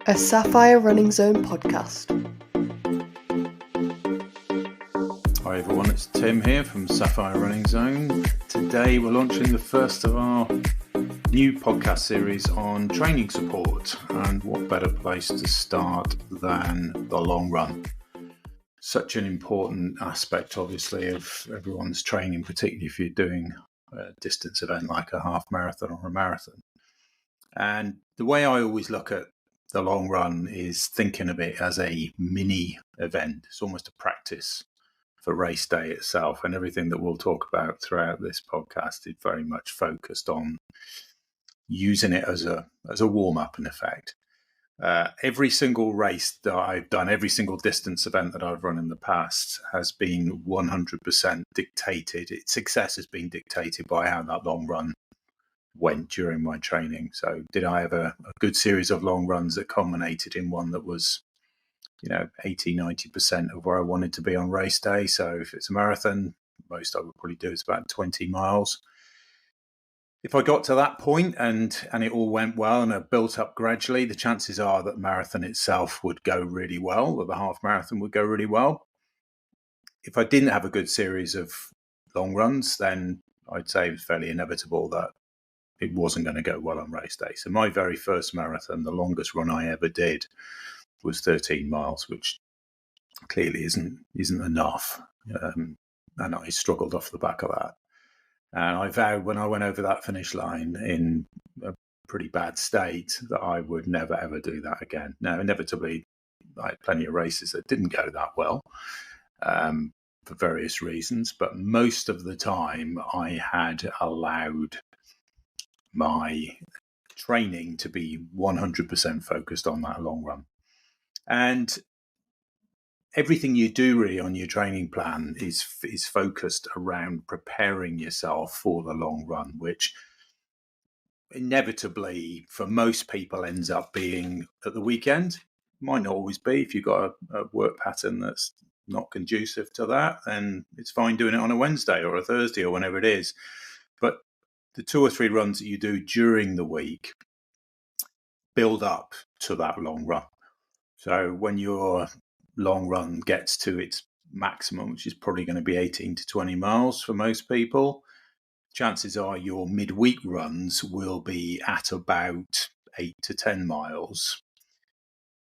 A Sapphire Running Zone podcast. Hi everyone, it's Tim here from Sapphire Running Zone. Today we're launching the first of our new podcast series on training support, and what better place to start than the long run. Such an important aspect obviously of everyone's training, particularly if you're doing a distance event like a half marathon or a marathon. And the way I always look at the long run is thinking of it as a mini event. It's almost a practice for race day itself, and everything that we'll talk about throughout this podcast is very much focused on using it as a warm-up in effect. Every single race that I've done, every single distance event that I've run in the past has been 100% dictated. Its success has been dictated by how that long run went during my training. So did I have a good series of long runs that culminated in one that was 80-90% of where I wanted to be on race day? So if it's a marathon, most I would probably do is about 20 miles. If I got to that point and it all went well and it built up gradually, the chances are that marathon itself would go really well, or the half marathon would go really well. If I didn't have a good series of long runs, then I'd say it was fairly inevitable that it wasn't going to go well on race day. So my very first marathon, the longest run I ever did, was 13 miles, which clearly isn't enough. And I struggled off the back of that. And I vowed when I went over that finish line in a pretty bad state that I would never, ever do that again. Now, inevitably, I had plenty of races that didn't go that well for various reasons. But most of the time, I had allowed my training to be 100% focused on that long run. And everything you do really on your training plan is focused around preparing yourself for the long run, which inevitably for most people ends up being at the weekend. Might not always be. If you've got a work pattern that's not conducive to that, then it's fine doing it on a Wednesday or a Thursday or whenever it is. But the 2 or 3 runs that you do during the week build up to that long run. So when your long run gets to its maximum, which is probably going to be 18 to 20 miles for most people, chances are your midweek runs will be at about 8 to 10 miles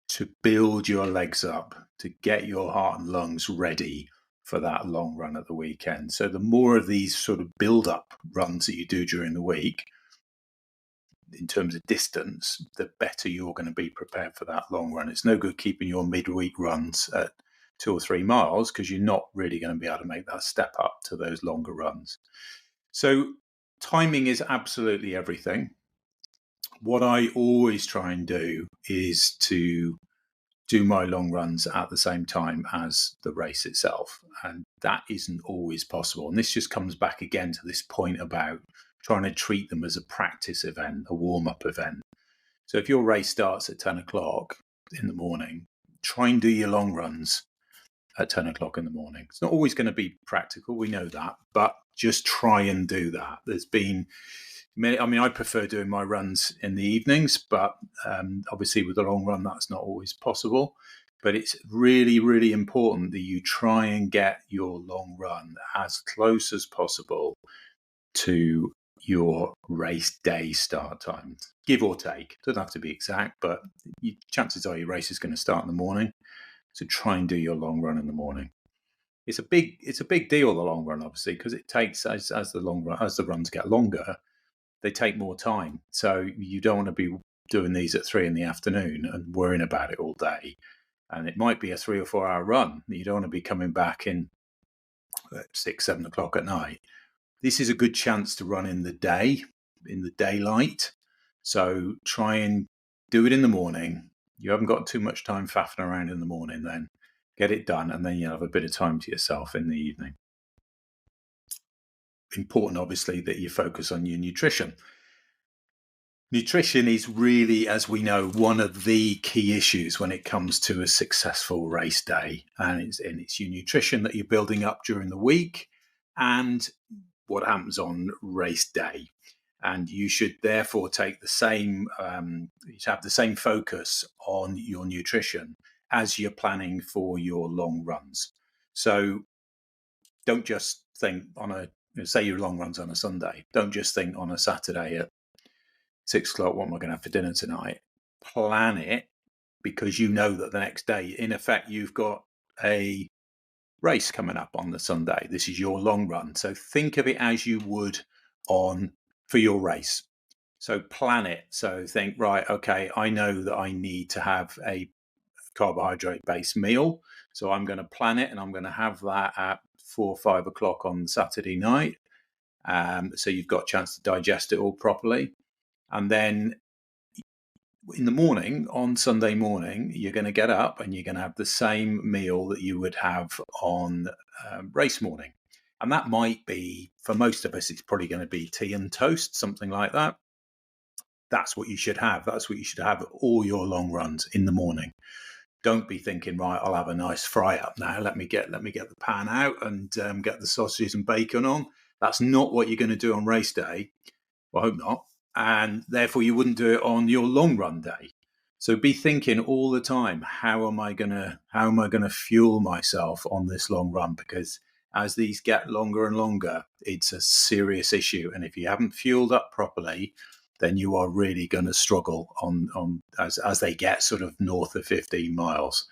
to build your legs up, to get your heart and lungs ready for that long run at the weekend. So the more of these sort of build-up runs that you do during the week, in terms of distance, the better you're going to be prepared for that long run. It's no good keeping your midweek runs at 2 or 3 miles because you're not really going to be able to make that step up to those longer runs. So timing is absolutely everything. What I always try and do is to do my long runs at the same time as the race itself. And that isn't always possible. And this just comes back again to this point about trying to treat them as a practice event, a warm-up event. So if your race starts at 10 o'clock in the morning, try and do your long runs at 10 o'clock in the morning. It's not always going to be practical, we know that, but just try and do that. There's been many, I prefer doing my runs in the evenings, but obviously with a long run, that's not always possible. But it's really, really important that you try and get your long run as close as possible to your race day start time, give or take. It doesn't have to be exact, but chances are your race is going to start in the morning. So try and do your long run in the morning. It's a big deal, the long run, obviously, because it takes as the runs get longer, they take more time. So you don't want to be doing these at 3 p.m. and worrying about it all day. And it might be a 3 or 4 hour run. You don't want to be coming back in at 6, 7 o'clock at night. This is a good chance to run in the day, in the daylight. So try and do it in the morning. You haven't got too much time faffing around in the morning then. Get it done, and then you'll have a bit of time to yourself in the evening. Important, obviously, that you focus on your nutrition. Nutrition is really, as we know, one of the key issues when it comes to a successful race day. And it's your nutrition that you're building up during the week and what happens on race day. And you should therefore take the same, you should have the same focus on your nutrition as you're planning for your long runs. So don't just think say your long runs on a Sunday, don't just think on a Saturday at 6 o'clock, what am I going to have for dinner tonight? Plan it, because you know that the next day, in effect, you've got a race coming up on the Sunday. This is your long run. So think of it as you would for your race. So plan it. So think, right, okay, I know that I need to have a carbohydrate-based meal. So I'm going to plan it, and I'm going to have that at 4 or 5 o'clock on Saturday night. So you've got a chance to digest it all properly. And then in the morning, on Sunday morning, you're going to get up and you're going to have the same meal that you would have on race morning. And that might be, for most of us, it's probably going to be tea and toast, something like that. That's what you should have. That's what you should have all your long runs in the morning. Don't be thinking, right, I'll have a nice fry up now. Let me get the pan out and get the sausages and bacon on. That's not what you're going to do on race day. Well, I hope not. And therefore you wouldn't do it on your long run day. So be thinking all the time, how am I gonna fuel myself on this long run? Because as these get longer and longer, it's a serious issue. And if you haven't fueled up properly, then you are really going to struggle on as they get sort of north of 15 miles.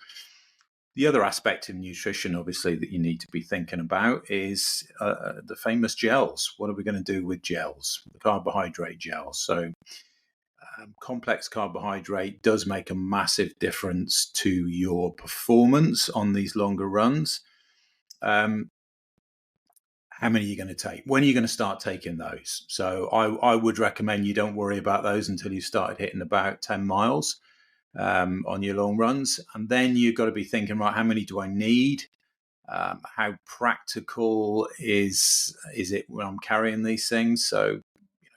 The other aspect of nutrition, obviously, that you need to be thinking about is the famous gels. What are we going to do with gels? The carbohydrate gels. So complex carbohydrate does make a massive difference to your performance on these longer runs. How many are you going to take? When are you going to start taking those? So I would recommend you don't worry about those until you started hitting about 10 miles. On your long runs. And then you've got to be thinking, right, how many do I need? How practical is it when I'm carrying these things? So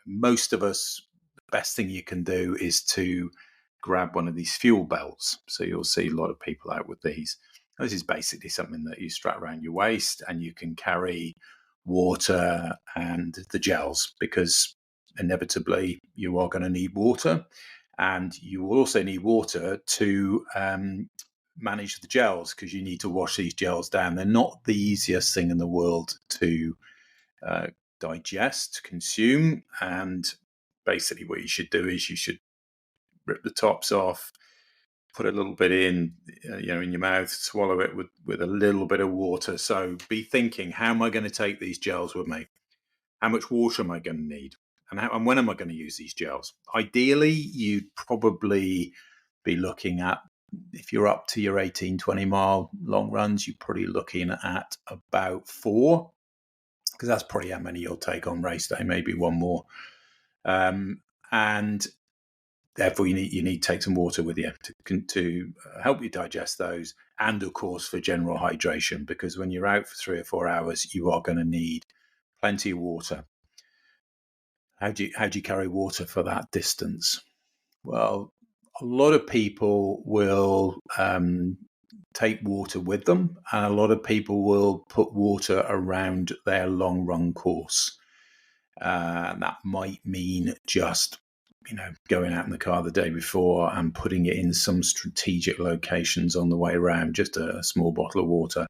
most of us, the best thing you can do is to grab one of these fuel belts. So you'll see a lot of people out with these. This is basically something that you strap around your waist, and you can carry water and the gels, because inevitably you are going to need water. And you will also need water to manage the gels, because you need to wash these gels down. They're not the easiest thing in the world to digest, consume. And basically what you should do is you should rip the tops off, put a little bit in your mouth, swallow it with a little bit of water. So be thinking, how am I going to take these gels with me? How much water am I going to need? And when am I going to use these gels? Ideally, you'd probably be looking at, if you're up to your 18, 20 mile long runs, you're probably looking at about 4, because that's probably how many you'll take on race day, maybe one more. And therefore you need to take some water with you to help you digest those. And of course, for general hydration, because when you're out for 3 or 4 hours, you are going to need plenty of water. How do you carry water for that distance? Well, a lot of people will take water with them, and a lot of people will put water around their long run course. That might mean just going out in the car the day before and putting it in some strategic locations on the way around, just a small bottle of water.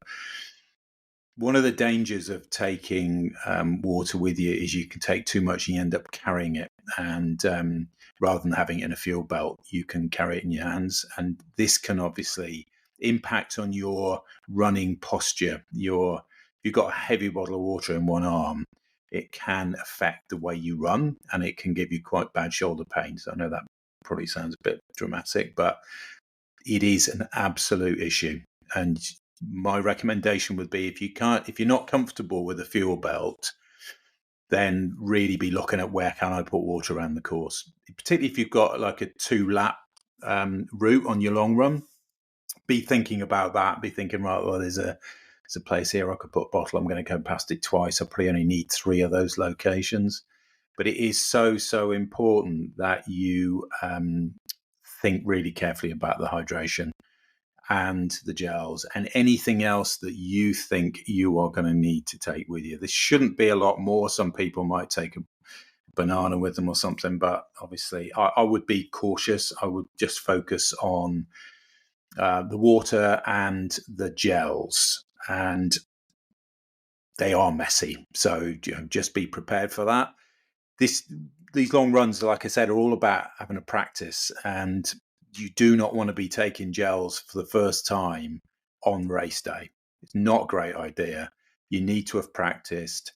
One of the dangers of taking water with you is you can take too much and you end up carrying it. And rather than having it in a fuel belt, you can carry it in your hands. And this can obviously impact on your running posture. If you've got a heavy bottle of water in one arm, it can affect the way you run, and it can give you quite bad shoulder pain. So I know that probably sounds a bit dramatic, but it is an absolute issue. And my recommendation would be, if you're not comfortable with a fuel belt, then really be looking at, where can I put water around the course, particularly if you've got like a 2-lap route on your long run. Be thinking about that. Be thinking, right, well, there's a place here I could put a bottle. I'm going to go past it twice. I probably only need 3 of those locations. But it is so important that you think really carefully about the hydration and the gels and anything else that you think you are going to need to take with you. This shouldn't be a lot more. Some people might take a banana with them or something. But obviously, I would be cautious. I would just focus on the water and the gels, and they are messy. So just be prepared for that. These long runs, like I said, are all about having a practice, and you do not want to be taking gels for the first time on race day. It's not a great idea. You need to have practiced.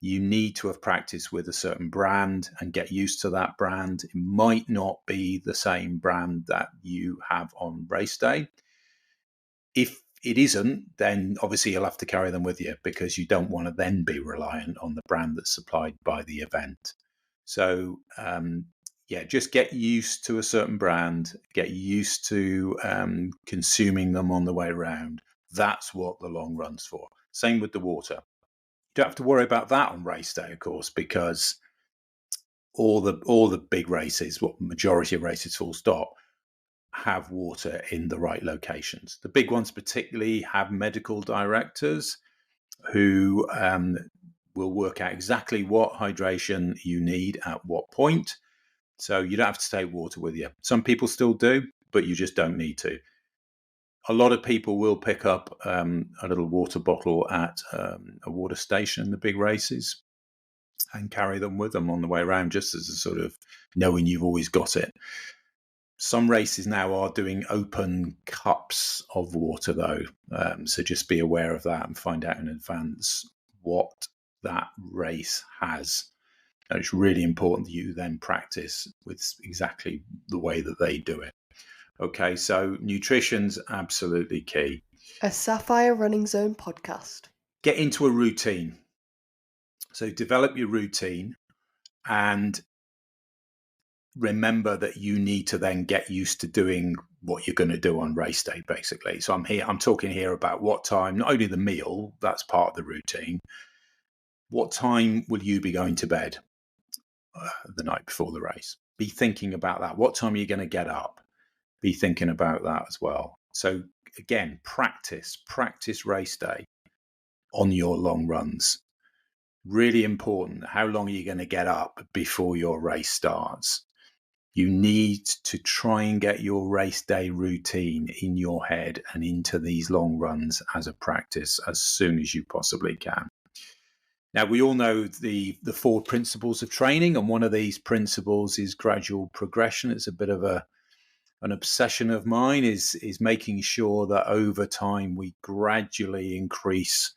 You need to have practiced with a certain brand and get used to that brand. It might not be the same brand that you have on race day. If it isn't, then obviously you'll have to carry them with you, because you don't want to then be reliant on the brand that's supplied by the event. So, just get used to a certain brand, get used to consuming them on the way around. That's what the long run's for. Same with the water. You don't have to worry about that on race day, of course, because all the big races, what majority of races full stop, have water in the right locations. The big ones particularly have medical directors who will work out exactly what hydration you need at what point. So you don't have to take water with you. Some people still do, but you just don't need to. A lot of people will pick up a little water bottle at a water station in the big races and carry them with them on the way around, just as a sort of knowing you've always got it. Some races now are doing open cups of water, though. So just be aware of that and find out in advance what that race has. And it's really important that you then practice with exactly the way that they do it. Okay, so nutrition's absolutely key. A Sapphire Running Zone podcast. Get into a routine. So develop your routine, and remember that you need to then get used to doing what you're going to do on race day, basically. So I'm talking here about what time, not only the meal, that's part of the routine. What time will you be going to bed the night before the race? Be thinking about that. What time are you going to get up? Be thinking about that as well. So again, practice race day on your long runs. Really important. How long are you going to get up before your race starts? You need to try and get your race day routine in your head and into these long runs as a practice as soon as you possibly can. Now, we all know the 4 principles of training, and one of these principles is gradual progression. It's a bit of an obsession of mine, is making sure that over time we gradually increase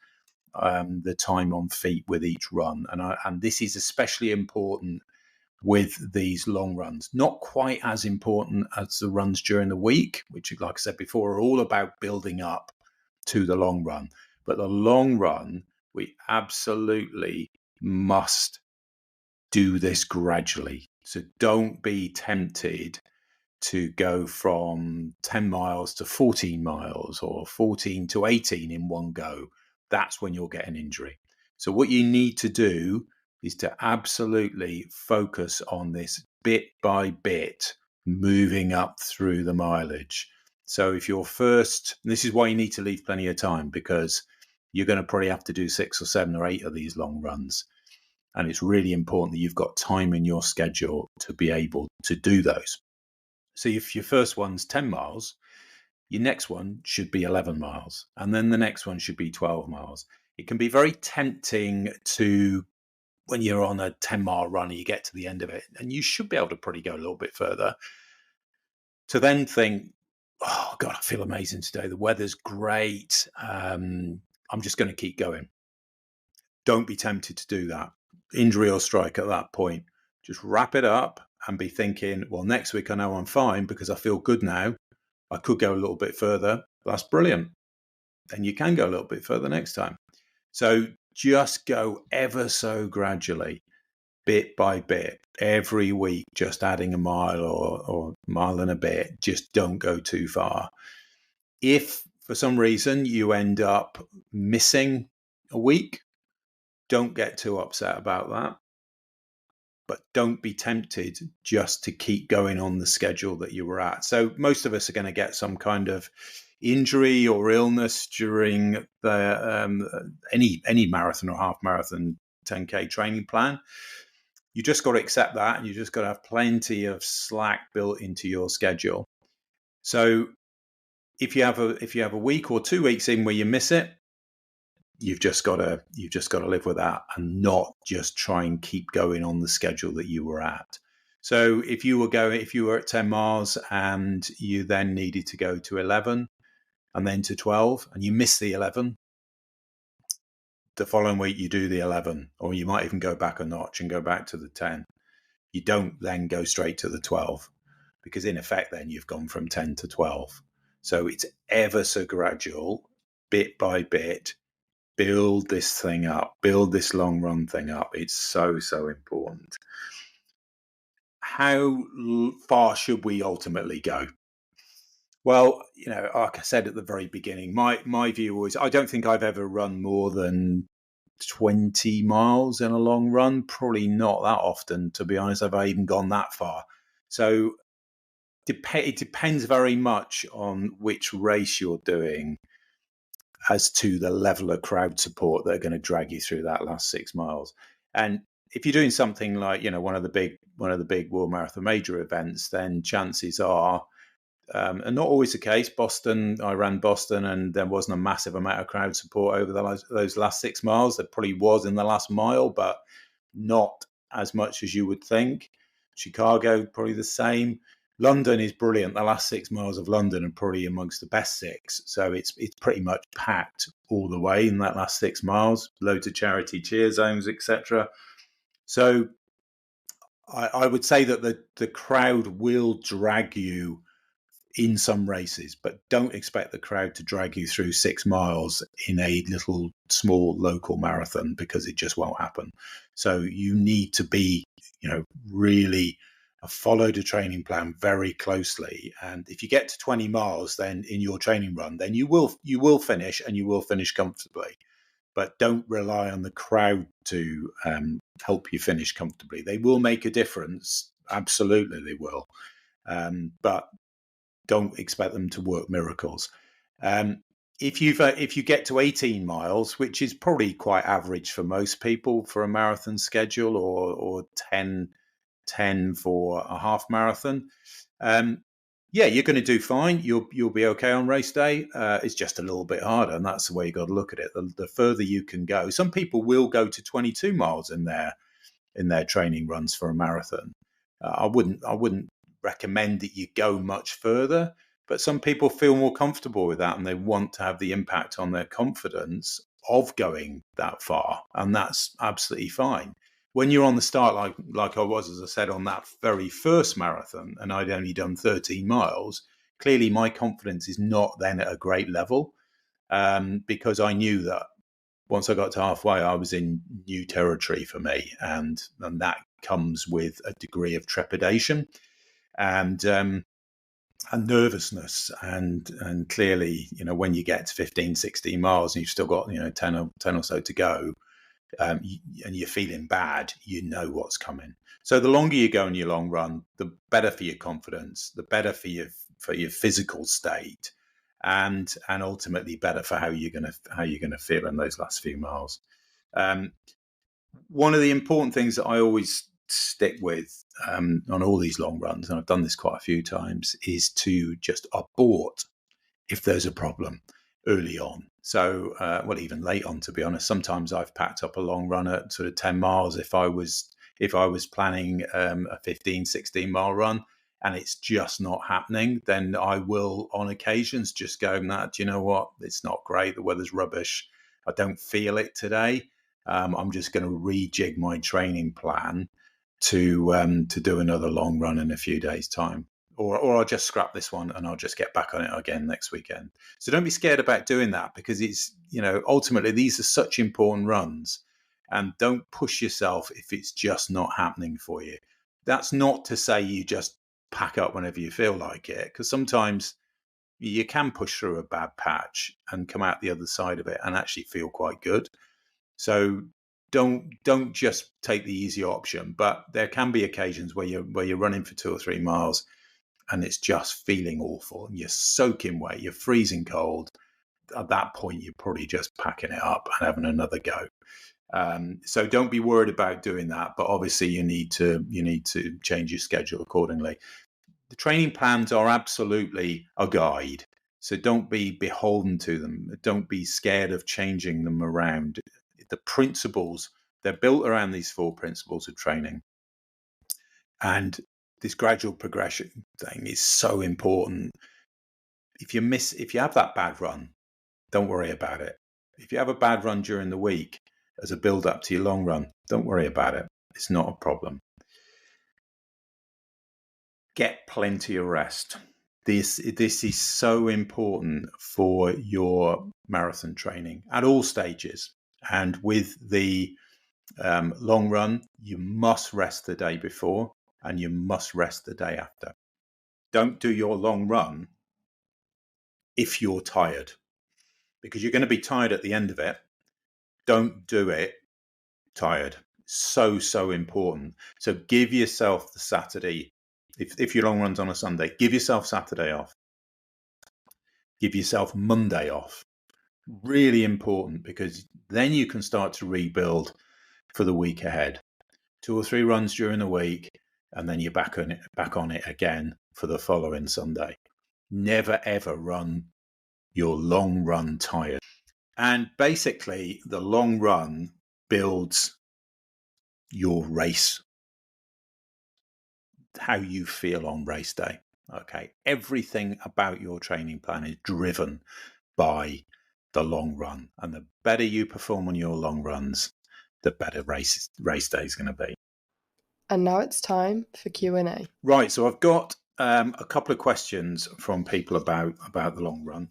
the time on feet with each run. And this is especially important with these long runs. Not quite as important as the runs during the week, which, like I said before, are all about building up to the long run. But the long run, we absolutely must do this gradually. So don't be tempted to go from 10 miles to 14 miles or 14 to 18 in one go. That's when you'll get an injury. So what you need to do is to absolutely focus on this bit by bit, moving up through the mileage. So if you're first, this is why you need to leave plenty of time, because you're going to probably have to do 6 or 7 or 8 of these long runs. And it's really important that you've got time in your schedule to be able to do those. So if your first one's 10 miles, your next one should be 11 miles. And then the next one should be 12 miles. It can be very tempting to, when you're on a 10-mile run and you get to the end of it, and you should be able to probably go a little bit further, to then think, oh, God, I feel amazing today. The weather's great. I'm just going to keep going. Don't be tempted to do that. Injury or strike at that point. Just wrap it up and be thinking, well, next week I know I'm fine because I feel good now. I could go a little bit further. That's brilliant. Then you can go a little bit further next time. So just go ever so gradually, bit by bit, every week, just adding a mile or mile and a bit. Just don't go too far. If for some reason you end up missing a week, don't get too upset about that. But don't be tempted just to keep going on the schedule that you were at. So most of us are going to get some kind of injury or illness during the any marathon or half marathon 10K training plan. You just got to accept that, and you just got to have plenty of slack built into your schedule. So if you have a week or 2 weeks in where you miss it, you've just got to live with that and not just try and keep going on the schedule that you were at. So if you were at 10 miles and you then needed to go to 11 and then to 12 and you miss the 11, the following week you do the 11, or you might even go back a notch and go back to the 10. You don't then go straight to the 12, because in effect then you've gone from 10 to 12. So it's ever so gradual, bit by bit. Build this thing up, build this long run thing up. It's so, so important. How far should we ultimately go? Well, like I said at the very beginning, my view was I don't think I've ever run more than 20 miles in a long run. Probably not that often, to be honest. Have I even gone that far? So it depends very much on which race you're doing as to the level of crowd support that are going to drag you through that last 6 miles. And if you're doing something like, one of the big World Marathon major events, then chances are, and not always the case. I ran Boston, and there wasn't a massive amount of crowd support over those last 6 miles. There probably was in the last mile, but not as much as you would think. Chicago, probably the same. London is brilliant. The last 6 miles of London are probably amongst the best 6. So it's pretty much packed all the way in that last 6 miles. Loads of charity cheer zones, etc. So I would say that the crowd will drag you in some races, but don't expect the crowd to drag you through 6 miles in a little small local marathon, because it just won't happen. So you need to be, really followed a training plan very closely. And if you get to 20 miles, then in your training run, then you will finish, and you will finish comfortably. But don't rely on the crowd to help you finish comfortably. They will make a difference. Absolutely, they will. But don't expect them to work miracles. If you get to 18 miles, which is probably quite average for most people for a marathon schedule, or 10 for a half marathon, you're going to do fine. You'll be okay on race day. It's just a little bit harder, and that's the way you got to look at it. The further you can go, some people will go to 22 miles in their training runs for a marathon. I wouldn't recommend that you go much further, but some people feel more comfortable with that, and they want to have the impact on their confidence of going that far, and that's absolutely fine. When you're on the start, like I was, as I said, on that very first marathon, and I'd only done 13 miles, clearly my confidence is not then at a great level, because I knew that once I got to halfway, I was in new territory for me, and that comes with a degree of trepidation and nervousness, and clearly, when you get to 15, 16 miles and you've still got 10 or so to go, and you're feeling bad, what's coming. So the longer you go in your long run, the better for your confidence, the better for your physical state, and ultimately better for how you're gonna feel in those last few miles. One of the important things that I always stick with on all these long runs, and I've done this quite a few times, is to just abort if there's a problem early on. So, even late on, to be honest. Sometimes I've packed up a long run at sort of 10 miles if I was planning a 15, 16 mile run, and it's just not happening. Then I will, on occasions, just go, "Nah, do you know what? It's not great. The weather's rubbish. I don't feel it today. I'm just going to rejig my training plan to do another long run in a few days' time, or I'll just scrap this one and I'll just get back on it again next weekend." So don't be scared about doing that, because it's ultimately these are such important runs, and don't push yourself if it's just not happening for you. That's not to say you just pack up whenever you feel like it, because sometimes you can push through a bad patch and come out the other side of it and actually feel quite good. So don't just take the easy option, but there can be occasions where you're running for 2 or 3 miles and it's just feeling awful, and you're soaking wet, you're freezing cold. At that point, you're probably just packing it up and having another go. So don't be worried about doing that, but obviously you need to change your schedule accordingly. The training plans are absolutely a guide, so don't be beholden to them. Don't be scared of changing them around. The principles, they're built around these 4 principles of training, and this gradual progression thing is so important. If you have that bad run, don't worry about it. If you have a bad run during the week as a build up to your long run, don't worry about it. It's not a problem. Get plenty of rest. This is so important for your marathon training at all stages. And with the long run, you must rest the day before and you must rest the day after. Don't do your long run if you're tired, because you're going to be tired at the end of it. Don't do it tired. So important. So give yourself the Saturday. If your long run's on a Sunday, give yourself Saturday off. Give yourself Monday off. Really important, because then you can start to rebuild for the week ahead. 2 or 3 runs during the week, and then you're back on it again for the following Sunday. Never ever run your long run tired. And basically, the long run builds your race, how you feel on race day. Okay, everything about your training plan is driven by the long run, and the better you perform on your long runs, the better race day is going to be. And now it's time for Q&A. Right, so I've got a couple of questions from people about the long run.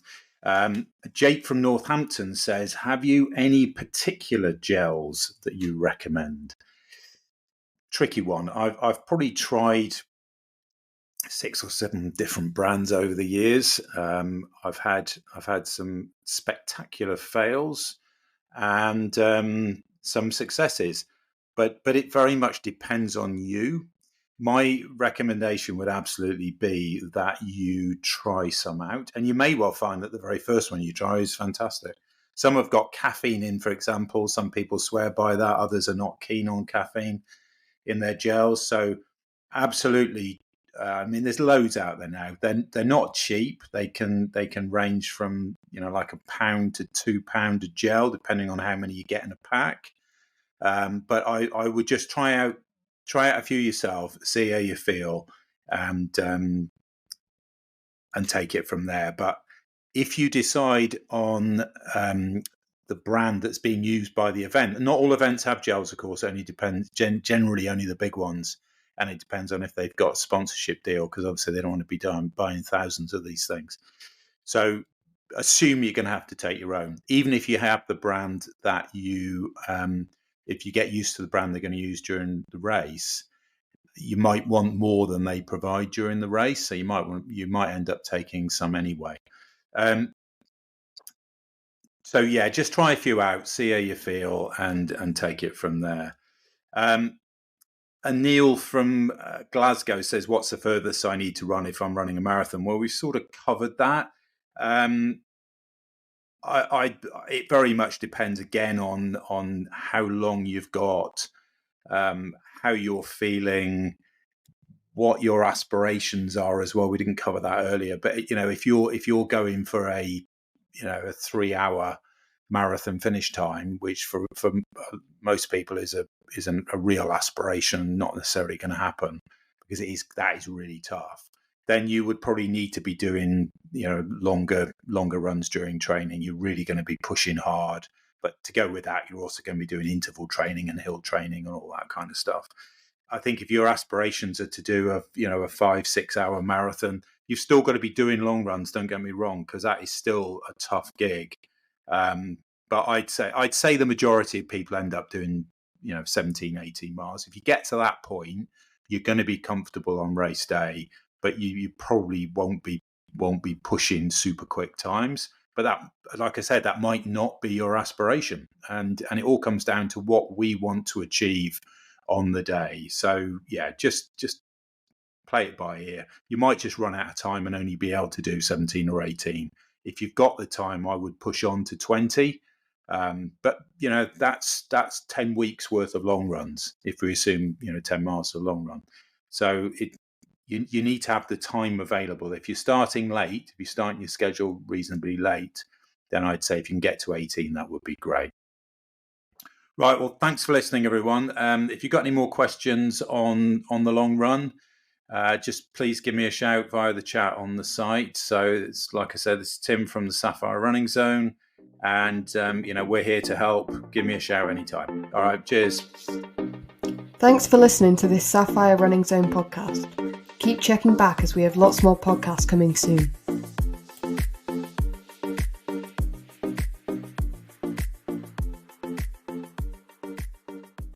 Jake from Northampton says, have you any particular gels that you recommend? Tricky one. I've probably tried 6 or 7 different brands over the years. I've had some spectacular fails and some successes, but it very much depends on you. My recommendation would absolutely be that you try some out, and you may well find that the very first one you try is fantastic. Some have got caffeine in, for example. Some people swear by that. Others are not keen on caffeine in their gels. So absolutely, I mean, there's loads out there now. They're not cheap. They can range from like £1 to £2 a gel, depending on how many you get in a pack. But I would just try out a few yourself, see how you feel, and take it from there. But if you decide on the brand that's being used by the event, and not all events have gels, of course, only depends, generally only the big ones, and it depends on if they've got a sponsorship deal, because obviously they don't want to be buying thousands of these things. So assume you're going to have to take your own, even if you have the brand that you if you get used to the brand they're going to use during the race, you might want more than they provide during the race, so you might end up taking some anyway. So yeah, just try a few out, see how you feel, and take it from there. And Neil from Glasgow says, what's the furthest I need to run if I'm running a marathon? Well, we've sort of covered that. It very much depends again on how long you've got, how you're feeling, what your aspirations are as well. We didn't cover that earlier, but if you're going for a 3-hour marathon finish time, which for most people is a real aspiration, not necessarily going to happen, because that is really tough, then you would probably need to be doing longer runs during training. You're really going to be pushing hard, but to go with that, you're also going to be doing interval training and hill training and all that kind of stuff. I think if your aspirations are to do a 5-6 hour marathon, you've still got to be doing long runs. Don't get me wrong, because that is still a tough gig. But I'd say the majority of people end up doing 17, 18 miles. If you get to that point, you're going to be comfortable on race day, but you probably won't be pushing super quick times. But that, like I said, that might not be your aspiration, and it all comes down to what we want to achieve on the day. So yeah, just play it by ear. You might just run out of time and only be able to do 17 or 18. If you've got the time, I would push on to 20. But that's 10 weeks worth of long runs if we assume 10 miles is a long run. So you need to have the time available. If you're starting late, if you're starting your schedule reasonably late, then I'd say if you can get to 18, that would be great. Right, well, thanks for listening, everyone. If you've got any more questions on the long run, just please give me a shout via the chat on the site. So it's like I said, this is Tim from the Sapphire Running Zone, and we're here to help. Give me a shout anytime. All right, cheers. Thanks for listening to this Sapphire Running Zone podcast. Keep checking back as we have lots more podcasts coming soon.